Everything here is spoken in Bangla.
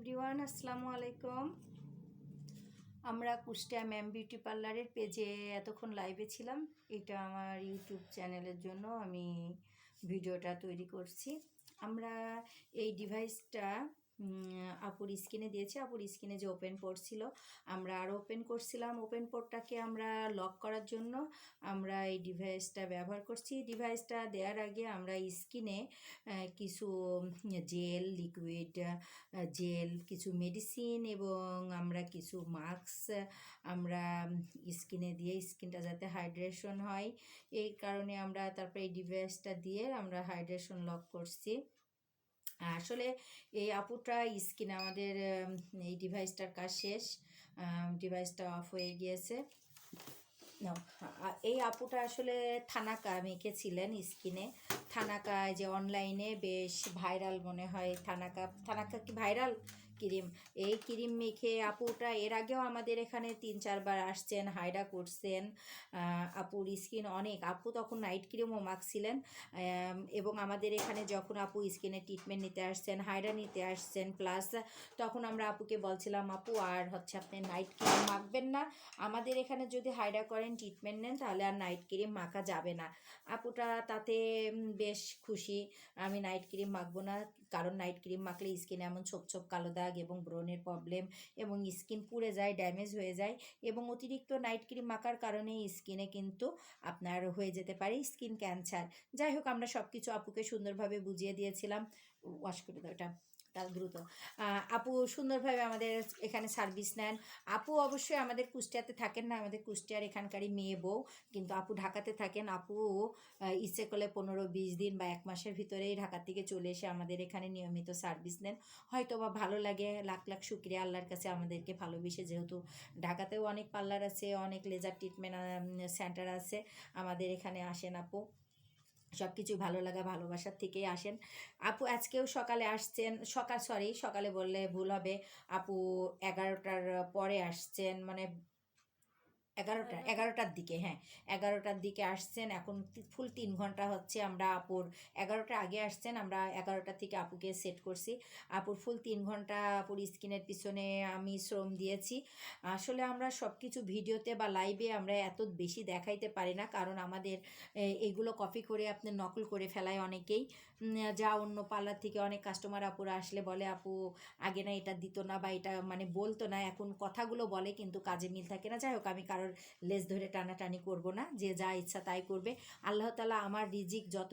এভরিওয়ান, আসসালামু আলাইকুম। আমরা কুষ্টিয়া ম্যাম বিউটি পার্লারের পেজে এতক্ষণ লাইভে ছিলাম। এটা আমার ইউটিউব চ্যানেলের জন্য আমি ভিডিওটা তৈরি করছি। আমরা এই ডিভাইসটা আপুর স্ক্রিনে দিয়েছি। আপুর স্ক্রিনে যে ওপেন পোর্ট ছিল, আমরা আরও ওপেন করছিলাম। ওপেন পোর্টটাকে আমরা লক করার জন্য আমরা এই ডিভাইসটা ব্যবহার করছি। ডিভাইসটা দেওয়ার আগে আমরা স্ক্রিনে কিছু জেল, লিকুইড জেল, কিছু মেডিসিন এবং আমরা কিছু মাস্ক আমরা স্কিনে দিয়ে স্কিনটা যাতে হাইড্রেশন হয়, এই কারণে আমরা তারপরে এই ডিভাইসটা দিয়ে আমরা হাইড্রেশন লক করছি। আসলে এই আপুটা স্কিন আমাদের এই ডিভাইসটার কাজ শেষ, ডিভাইসটা অফ হয়ে গিয়েছে। এই আপুটা আসলে থানাকা মেখেছিলেন স্কিনে। থানাকা যে অনলাইনে বেশ ভাইরাল মনে হয়, থানাকা কি ভাইরাল ক্রিম। এই ক্রিম মেখে আপুটা এর আগেও আমাদের এখানে 3-4 বার আসছেন, হাইডা করছেন। আপুর স্কিন অনেক, আপু তখন নাইট ক্রিমও মাখছিলেন। এবং আমাদের এখানে যখন আপু স্কিনে ট্রিটমেন্ট নিতে আসছেন, হাইডা নিতে আসছেন, প্লাস তখন আমরা আপুকে বলছিলাম, আপু আর আপনি নাইট ক্রিম মাখবেন না, আমাদের এখানে যদি হাইডা করেন, ট্রিটমেন্ট নেন, তাহলে আর নাইট ক্রিম মাখা যাবে না। আপুটা তাতে বেশ খুশি। আমি নাইট ক্রিম মাখবো না, কারণ নাইট ক্রিম মাখলে স্কিনে এমন ছোপ ছোপ কালো দাগ এবং ব্রণের প্রবলেম এবং স্কিন পুড়ে যায়, ড্যামেজ হয়ে যায়, এবং অতিরিক্ত নাইট ক্রিম মাখার কারণে স্কিনে কিন্তু আপনার হয়ে যেতে পারে স্কিন ক্যান্সার। যাই হোক, আমরা সব কিছু আপুকে সুন্দরভাবে বুঝিয়ে দিয়েছিলাম। ওয়াশ করে দাও এটা, তার দ্রুত। আপু সুন্দরভাবে আমাদের এখানে সার্ভিস নেন। আপু অবশ্যই আমাদের কুষ্টিয়াতে থাকেন না, আমাদের কুষ্টিয়ার এখানকারই মেয়ে বউ, কিন্তু আপু ঢাকাতে থাকেন। আপু ইচ্ছে করলে 15-20 দিন বা 1 মাসের ভিতরেই ঢাকা থেকে চলে এসে আমাদের এখানে নিয়মিত সার্ভিস নেন। হয়তো বা ভালো লাগে, লাখ লাখ শুক্রিয়া আল্লাহর কাছে আমাদেরকে ভালোবেসে, যেহেতু ঢাকাতেও অনেক পার্লার আছে, অনেক লেজার ট্রিটমেন্ট সেন্টার আছে, আমাদের এখানে আসেন আপু। সব কিছু ভালো লাগা ভালোবাসার থেকেই আসেন। আপু আজকেও সকালে আসছেন, সকালে বললে ভুল হবে, আপু 11টার পরে আসছেন, মানে 11টার দিকে, হ্যাঁ 11টার দিকে আসছেন। এখন ফুল 3 ঘন্টা হচ্ছে। আমরা আপুর 11টার আগে আসছেন, আমরা 11টা থেকে আপুকে সেট করছি। আপুর ফুল 3 ঘন্টা আপুর স্কিনের পিছনে আমি শ্রম দিয়েছি। আসলে আমরা সব কিছু ভিডিওতে বা লাইভে আমরা এত বেশি দেখাইতে পারি না, কারণ আমাদের এগুলো কপি করে আপনি নকল করে ফেলায় অনেকেই। যা অন্য পার্লার থেকে অনেক কাস্টমার আপুরা আসলে বলে, আপু আগে না এটা দিত না বা এটা মানে বলতো না, এখন কথাগুলো বলে কিন্তু কাজে মিল থাকে না। যাই হোক, আমি কারোর লেজ ধরে টানাটানি করব না, যে যা ইচ্ছা তাই করবে। আল্লাহ তাআলা আমার রিজিক যত